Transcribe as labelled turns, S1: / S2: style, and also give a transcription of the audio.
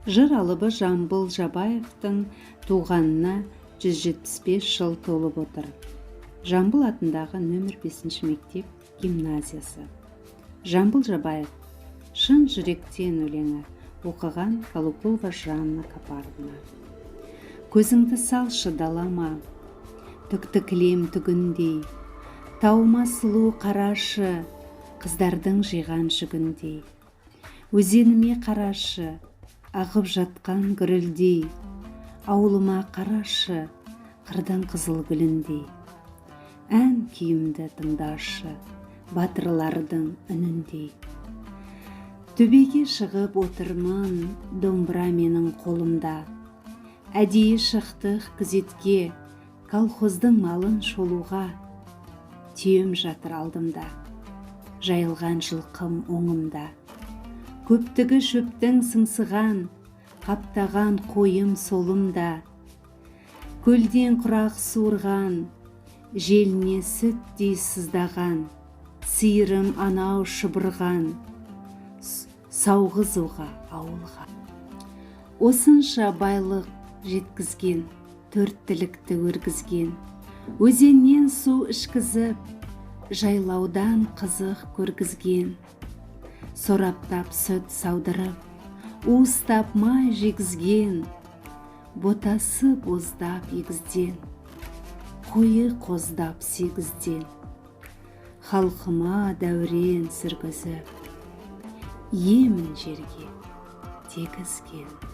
S1: Жыр алыбы Жамбыл Жабаевтың туғанына 175 жыл толып отыр. Жамбыл атындағы нөмір 5 мектеп гимназиясы. Жамбыл Жабаев «Шын жүректен» өлеңі оқыған Калукулова Жанна Капарвна. Көзіңді салшы далама, түкті кілем түгіндей, тауыма сұлу қарашы, қыздардың жиған жүгіндей. Өзеніме қарашы, ағып жатқан гүрілдей, ауылыма қарашы, қырдың қызыл гүліндей. Ән күйімді тыңдашы, батырлардың үніндей. Төбеге шығып отырмын, домбыра менің қолымда. Әдейі шықтық күзетке, колхоздың малын шолуға. Түйем жатыр алдымда, жайылған жылқым оңымда. Көптігі шөптің сыңсыған, қаптаған қойым солымда. Көлден құрақ суырған, желіне сүттей сыздаған, сиырым анау шұбырған, сауғызуға ауылға. Осынша байлық жеткізген, төрттілікті өргізген, өзеннен су ішкізіп, жайлаудан қызық көргізген. Сораптап сүт саудырып, уыстап май жегізген, ботасы боздап егізден, қойы қоздап сегізден. Халқыма дәурен сүргізіп, емін жерге тегізген.